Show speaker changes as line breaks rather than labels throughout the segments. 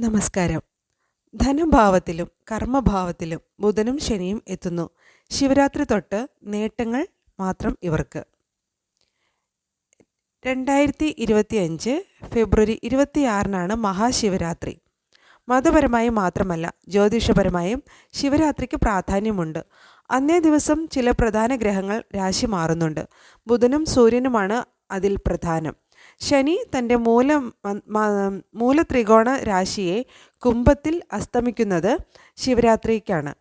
നമസ്കാരം. ധനഭാവത്തിലും കർമ്മഭാവത്തിലും ബുധനും ശനിയും എത്തുന്നു. ശിവരാത്രി തൊട്ട് നേട്ടങ്ങൾ മാത്രം ഇവർക്ക്. 2025 ഫെബ്രുവരി 26 മഹാശിവരാത്രി. മതപരമായും മാത്രമല്ല, ജ്യോതിഷപരമായും ശിവരാത്രിക്ക് പ്രാധാന്യമുണ്ട്. അന്നേ ദിവസം ചില പ്രധാന ഗ്രഹങ്ങൾ രാശി മാറുന്നുണ്ട്. ബുധനും സൂര്യനുമാണ് അതിൽ പ്രധാനം. ശനി തൻ്റെ മൂലത്രികോണ രാശിയെ കുംഭത്തിൽ അസ്തമിക്കുന്നത് ശിവരാത്രിക്കാണ്.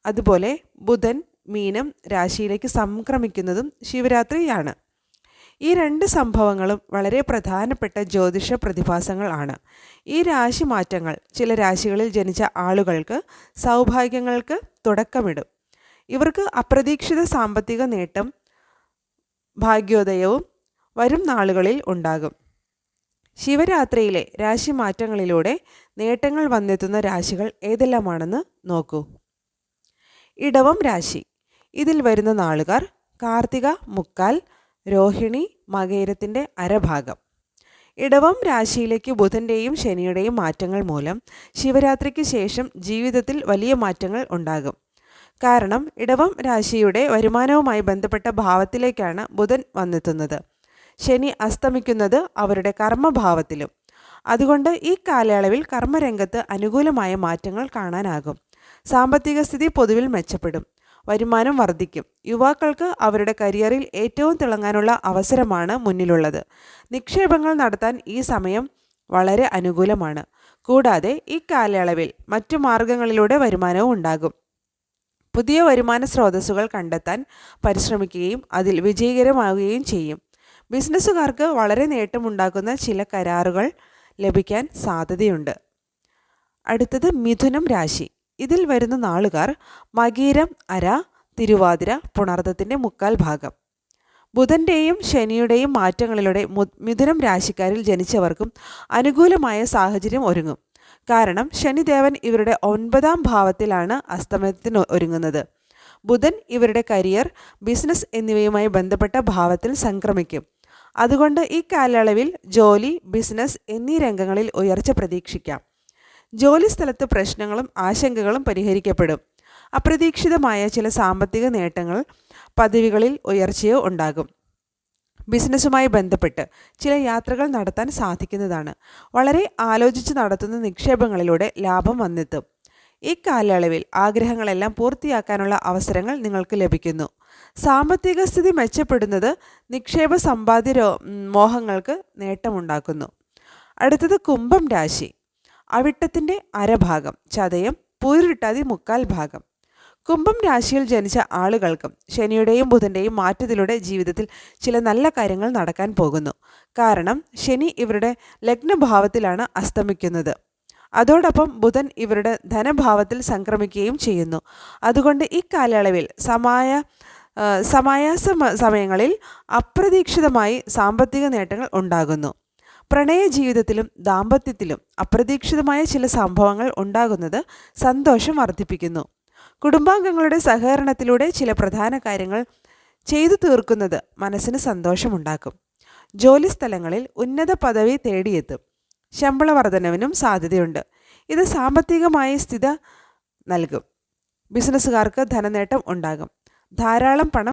അതുപോലെ ബുധൻ മീനം രാശിയിലേക്ക് സംക്രമിക്കുന്നതും ശിവരാത്രിയാണ്. ഈ രണ്ട് സംഭവങ്ങളും വളരെ പ്രധാനപ്പെട്ട ജ്യോതിഷ പ്രതിഭാസങ്ങൾ ആണ്. ഈ രാശി മാറ്റങ്ങൾ ചില രാശികളിൽ ജനിച്ച ആളുകൾക്ക് സൗഭാഗ്യങ്ങൾക്ക് തുടക്കമിടും. ഇവർക്ക് അപ്രതീക്ഷിത സാമ്പത്തിക നേട്ടം, ഭാഗ്യോദയവും വരും നാളുകളിൽ ഉണ്ടാകും. ശിവരാത്രിയിലെ രാശി മാറ്റങ്ങളിലൂടെ നേട്ടങ്ങൾ വന്നെത്തുന്ന രാശികൾ ഏതെല്ലാമാണെന്ന് നോക്കൂ. ഇടവം രാശി. ഇതിൽ വരുന്ന നാളുകാർ കാർത്തിക മുക്കാൽ, രോഹിണി മകയിരത്തിൻ്റെ അരഭാഗം. ഇടവം രാശിയിലേക്ക് ബുധൻ്റെയും ശനിയുടെയും മാറ്റങ്ങൾ മൂലം ശിവരാത്രിക്ക് ശേഷം ജീവിതത്തിൽ വലിയ മാറ്റങ്ങൾ ഉണ്ടാകും. കാരണം ഇടവം രാശിയുടെ വരുമാനവുമായി ബന്ധപ്പെട്ട ഭാവത്തിലേക്കാണ് ബുധൻ വന്നെത്തുന്നത്. ശനി അസ്തമിക്കുന്നത് അവരുടെ കർമ്മഭാവത്തിലും. അതുകൊണ്ട് ഈ കാലയളവിൽ കർമ്മരംഗത്ത് അനുകൂലമായ മാറ്റങ്ങൾ കാണാനാകും. സാമ്പത്തിക സ്ഥിതി പൊതുവിൽ മെച്ചപ്പെടും. വരുമാനം വർദ്ധിക്കും. യുവാക്കൾക്ക് അവരുടെ കരിയറിൽ ഏറ്റവും തിളങ്ങാനുള്ള അവസരമാണ് മുന്നിലുള്ളത്. നിക്ഷേപങ്ങൾ നടത്താൻ ഈ സമയം വളരെ അനുകൂലമാണ്. കൂടാതെ ഈ കാലയളവിൽ മറ്റു മാർഗങ്ങളിലൂടെ വരുമാനവും ഉണ്ടാകും. പുതിയ വരുമാന സ്രോതസ്സുകൾ കണ്ടെത്താൻ പരിശ്രമിക്കുകയും അതിൽ വിജയകരമാവുകയും ചെയ്യും. ബിസിനസ്സുകാർക്ക് വളരെ നേട്ടമുണ്ടാക്കുന്ന ചില കരാറുകൾ ലഭിക്കാൻ സാധ്യതയുണ്ട്. അടുത്തത് മിഥുനം രാശി. ഇതിൽ വരുന്ന നാളുകാർ മകീരം അര, തിരുവാതിര, പുണർദത്തിൻ്റെ മുക്കാൽ ഭാഗം. ബുധൻ്റെയും ശനിയുടെയും മാറ്റങ്ങളിലൂടെ മിഥുനം രാശിക്കാരിൽ ജനിച്ചവർക്കും അനുകൂലമായ സാഹചര്യം ഒരുങ്ങും. കാരണം ശനിദേവൻ ഇവരുടെ 9ാം ഭാവത്തിലാണ് അസ്തമയത്തിന് ഒരുങ്ങുന്നത്. ബുധൻ ഇവരുടെ കരിയർ, ബിസിനസ് എന്നിവയുമായി ബന്ധപ്പെട്ട ഭാവത്തിൽ സംക്രമിക്കും. അതുകൊണ്ട് ഈ കാലയളവിൽ ജോലി, ബിസിനസ് എന്നീ രംഗങ്ങളിൽ ഉയർച്ച പ്രതീക്ഷിക്കാം. ജോലി സ്ഥലത്ത് പ്രശ്നങ്ങളും ആശങ്കകളും പരിഹരിക്കപ്പെടും. അപ്രതീക്ഷിതമായ ചില സാമ്പത്തിക നേട്ടങ്ങൾ, പദവികളിൽ ഉയർച്ചയോ ഉണ്ടാകും. ബിസിനസ്സുമായി ബന്ധപ്പെട്ട് ചില യാത്രകൾ നടത്താൻ സാധിക്കുന്നതാണ്. വളരെ ആലോചിച്ച് നടത്തുന്ന നിക്ഷേപങ്ങളിലൂടെ ലാഭം വന്നെത്തും. ഈ കാലയളവിൽ ആഗ്രഹങ്ങളെല്ലാം പൂർത്തിയാക്കാനുള്ള അവസരങ്ങൾ നിങ്ങൾക്ക് ലഭിക്കുന്നു. സാമ്പത്തിക സ്ഥിതി മെച്ചപ്പെടുന്നത് നിക്ഷേപ സമ്പാദ്യ മോഹങ്ങൾക്ക് നേട്ടമുണ്ടാക്കുന്നു. അടുത്തത് കുംഭം രാശി. അവിട്ടത്തിൻ്റെ അരഭാഗം, ചതയം, പൂരിട്ടാതി മുക്കാൽ ഭാഗം. കുംഭം രാശിയിൽ ജനിച്ച ആളുകൾക്കും ശനിയുടെയും ബുധൻ്റെയും മാറ്റത്തിലൂടെ ജീവിതത്തിൽ ചില നല്ല കാര്യങ്ങൾ നടക്കാൻ പോകുന്നു. കാരണം ശനി ഇവരുടെ ലഗ്നഭാവത്തിലാണ് അസ്തമിക്കുന്നത്. അതോടൊപ്പം ബുധൻ ഇവരുടെ ധനഭാവത്തിൽ സംക്രമിക്കുകയും ചെയ്യുന്നു. അതുകൊണ്ട് ഈ കാലയളവിൽ സമയങ്ങളിൽ അപ്രതീക്ഷിതമായി സാമ്പത്തിക നേട്ടങ്ങൾ ഉണ്ടാകുന്നു. പ്രണയ ജീവിതത്തിലും ദാമ്പത്യത്തിലും അപ്രതീക്ഷിതമായ ചില സംഭവങ്ങൾ ഉണ്ടാകുന്നത് സന്തോഷം വർദ്ധിപ്പിക്കുന്നു. കുടുംബാംഗങ്ങളുടെ സഹകരണത്തിലൂടെ ചില പ്രധാന കാര്യങ്ങൾ ചെയ്തു തീർക്കുന്നത് മനസ്സിന് സന്തോഷമുണ്ടാക്കും. ജോലിസ്ഥലങ്ങളിൽ ഉന്നത പദവി തേടിയെത്തും. ശമ്പള വർധനവിനും സാധ്യതയുണ്ട്. ഇത് സാമ്പത്തികമായ സ്ഥിതി നൽകും. ബിസിനസ്സുകാർക്ക് ധനനേട്ടം ഉണ്ടാകും. ധാരാളം പണം